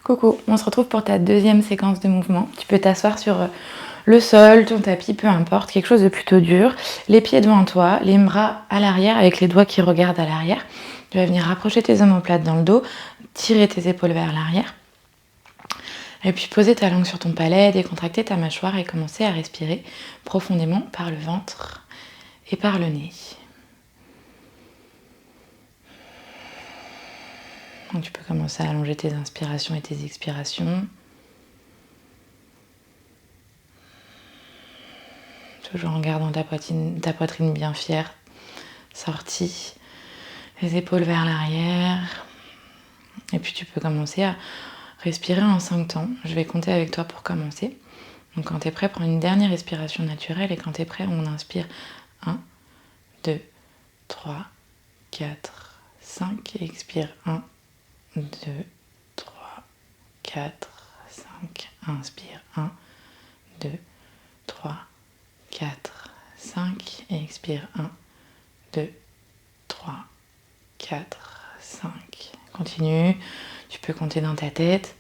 Coucou, on se retrouve pour ta deuxième séquence de mouvement. Tu peux t'asseoir sur le sol, ton tapis, peu importe, quelque chose de plutôt dur. Les pieds devant toi, les bras à l'arrière avec les doigts qui regardent à l'arrière. Tu vas venir rapprocher tes omoplates dans le dos, tirer tes épaules vers l'arrière. Et puis poser ta langue sur ton palais, décontracter ta mâchoire et commencer à respirer profondément par le ventre et par le nez. Donc tu peux commencer à allonger tes inspirations et tes expirations. Toujours en gardant ta poitrine bien fière, sortie, les épaules vers l'arrière. Et puis tu peux commencer à respirer en 5 temps. Je vais compter avec toi pour commencer. Donc quand tu es prêt, prends une dernière respiration naturelle. Et quand tu es prêt, on inspire 1, 2, 3, 4, 5. Et expire 1, 2, 3, 4, 5. Inspire 1, 2, 3, 4, 5. Et expire 1, 2, 3, 4, 5. Continue. Tu peux compter dans ta tête.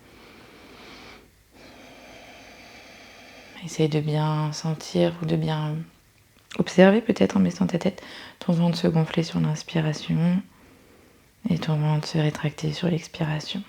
Essaye de bien sentir ou de bien observer peut-être en baissant ta tête ton ventre se gonfler sur l'inspiration et ton ventre se rétracter sur l'expiration.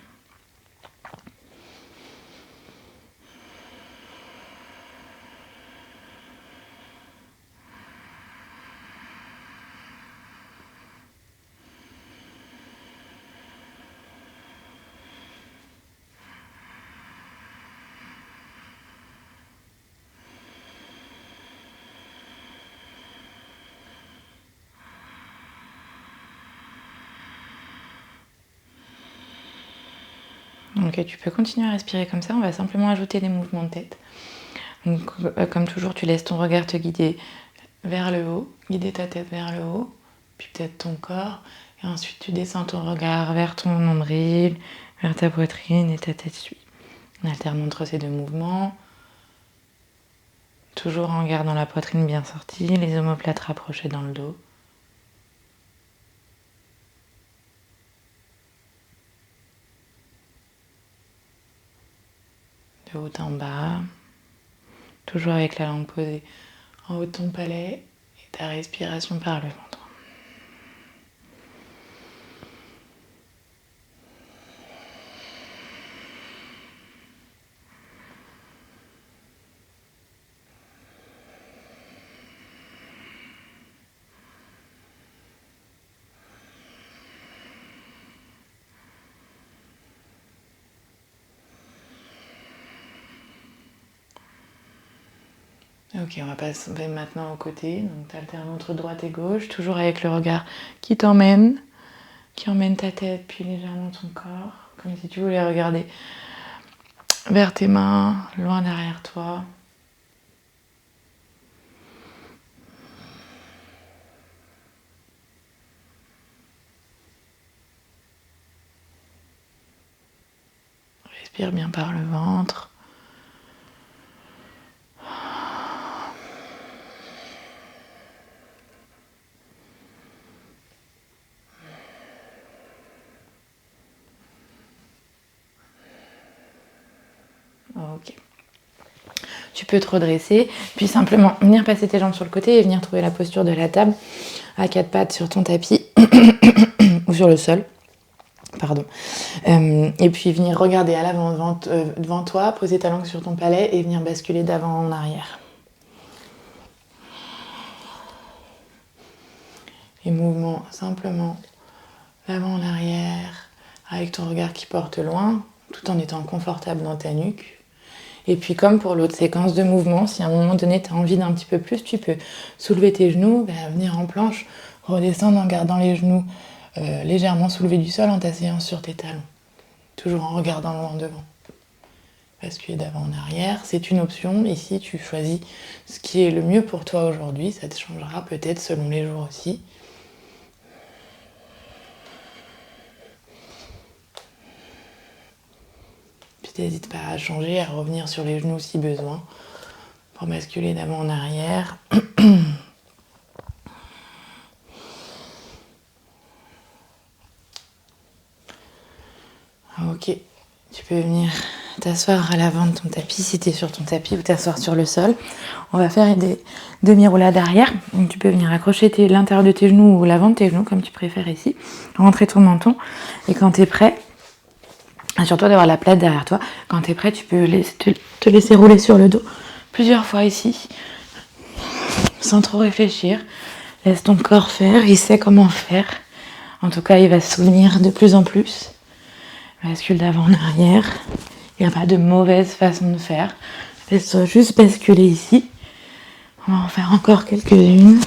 Ok, tu peux continuer à respirer comme ça, on va simplement ajouter des mouvements de tête. Donc, comme toujours, tu laisses ton regard te guider vers le haut, guider ta tête vers le haut, puis peut-être ton corps, et ensuite tu descends ton regard vers ton nombril, vers ta poitrine et ta tête suit. On alterne entre ces deux mouvements, toujours en gardant la poitrine bien sortie, les omoplates rapprochées dans le dos. De haut en bas, toujours avec la langue posée en haut de ton palais et ta respiration par le ventre. Ok, on va passer maintenant au côté. Donc tu alternes entre droite et gauche, toujours avec le regard qui emmène ta tête, puis légèrement ton corps, comme si tu voulais regarder vers tes mains, loin derrière toi. Respire bien par le ventre. Ok. Tu peux te redresser, puis simplement venir passer tes jambes sur le côté et venir trouver la posture de la table à 4 pattes sur ton tapis ou sur le sol. Pardon. Et puis venir regarder à l'avant devant toi, poser ta langue sur ton palais et venir basculer d'avant en arrière. Et mouvement simplement l'avant en arrière avec ton regard qui porte loin tout en étant confortable dans ta nuque. Et puis comme pour l'autre séquence de mouvement, si à un moment donné tu as envie d'un petit peu plus, tu peux soulever tes genoux, venir en planche, redescendre en gardant les genoux légèrement soulevés du sol en t'asseyant sur tes talons. Toujours en regardant loin devant. Basculer d'avant en arrière, c'est une option. Ici, tu choisis ce qui est le mieux pour toi aujourd'hui. Ça te changera peut-être selon les jours aussi. Puis n'hésite pas à changer, à revenir sur les genoux si besoin, pour basculer d'avant en arrière. Ok, Tu peux venir t'asseoir à l'avant de ton tapis si tu es sur ton tapis ou t'asseoir sur le sol. On va faire des demi-roulades arrière. Donc tu peux venir accrocher l'intérieur de tes genoux ou l'avant de tes genoux comme tu préfères ici. Rentrer ton menton. Et quand tu es prêt, assure-toi d'avoir la plate derrière toi. Quand tu es prêt, tu peux te laisser rouler sur le dos plusieurs fois ici. Sans trop réfléchir. Laisse ton corps faire. Il sait comment faire. En tout cas, il va se souvenir de plus en plus. Bascule d'avant en arrière. Il n'y a pas de mauvaise façon de faire. Laisse-toi juste basculer ici. On va en faire encore quelques-unes.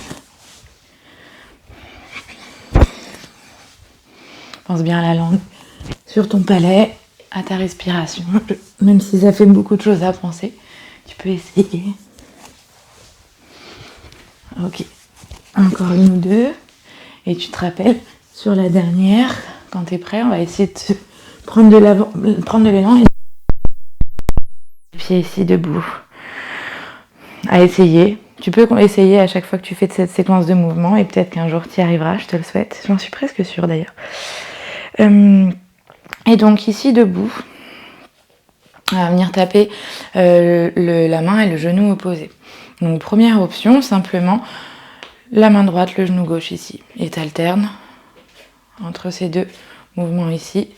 Pense bien à la langue sur ton palais, à ta respiration. Même si ça fait beaucoup de choses à penser, tu peux essayer. Ok. Encore une ou deux. Et tu te rappelles, sur la dernière, quand tu es prêt, on va essayer de prendre de l'élan et pieds ici debout. À essayer. Tu peux essayer à chaque fois que tu fais cette séquence de mouvements et peut-être qu'un jour tu y arriveras, je te le souhaite. J'en suis presque sûre d'ailleurs. Et donc ici debout, on va venir taper la main et le genou opposé. Donc première option, simplement la main droite, le genou gauche ici. Et tu alternes entre ces deux mouvements ici.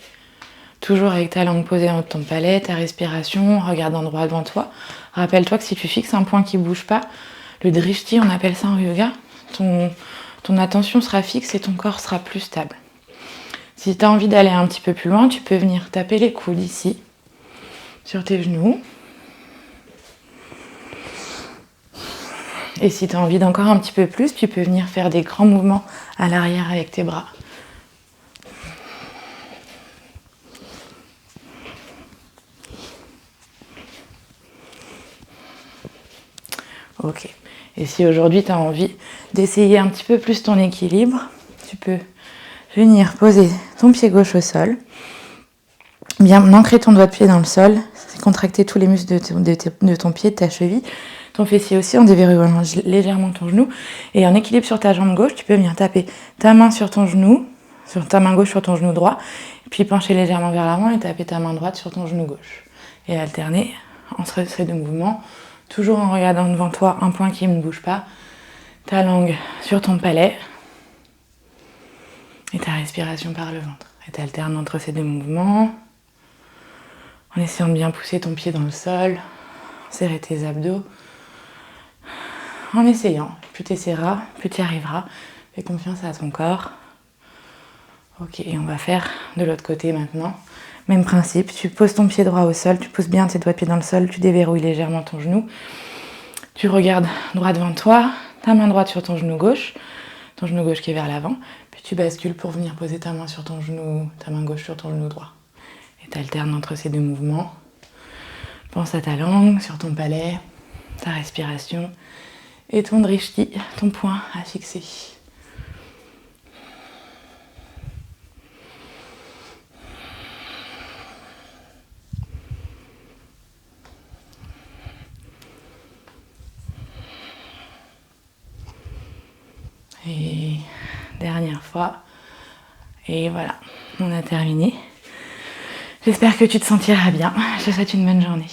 Toujours avec ta langue posée dans ton palais, ta respiration, regardant droit devant toi. Rappelle-toi que si tu fixes un point qui ne bouge pas, le drishti, on appelle ça en yoga, ton attention sera fixe et ton corps sera plus stable. Si tu as envie d'aller un petit peu plus loin, tu peux venir taper les coudes ici, sur tes genoux. Et si tu as envie d'encore un petit peu plus, tu peux venir faire des grands mouvements à l'arrière avec tes bras. Ok. Et si aujourd'hui tu as envie d'essayer un petit peu plus ton équilibre, tu peux venir poser ton pied gauche au sol, bien ancrer ton doigt de pied dans le sol, contracter tous les muscles de ton pied, de ta cheville, ton fessier aussi en déverrouillant légèrement ton genou. Et en équilibre sur ta jambe gauche, tu peux venir taper ta main sur ton genou, sur ta main gauche sur ton genou droit, puis pencher légèrement vers l'avant et taper ta main droite sur ton genou gauche. Et alterner entre ces deux mouvements, toujours en regardant devant toi un point qui ne bouge pas, ta langue sur ton palais et ta respiration par le ventre. Et tu alternes entre ces deux mouvements en essayant de bien pousser ton pied dans le sol, serrer tes abdos. En essayant, plus tu essaieras, plus tu y arriveras. Fais confiance à ton corps. Ok, et on va faire de l'autre côté maintenant. Même principe, tu poses ton pied droit au sol, tu poses bien tes doigts de pied dans le sol, tu déverrouilles légèrement ton genou. Tu regardes droit devant toi, ta main droite sur ton genou gauche qui est vers l'avant. Puis tu bascules pour venir poser ta main sur ton genou, ta main gauche sur ton genou droit. Et tu alternes entre ces deux mouvements. Pense à ta langue, sur ton palais, ta respiration et ton drishti, ton point à fixer. Et dernière fois. Et voilà, on a terminé. J'espère que tu te sentiras bien. Je te souhaite une bonne journée.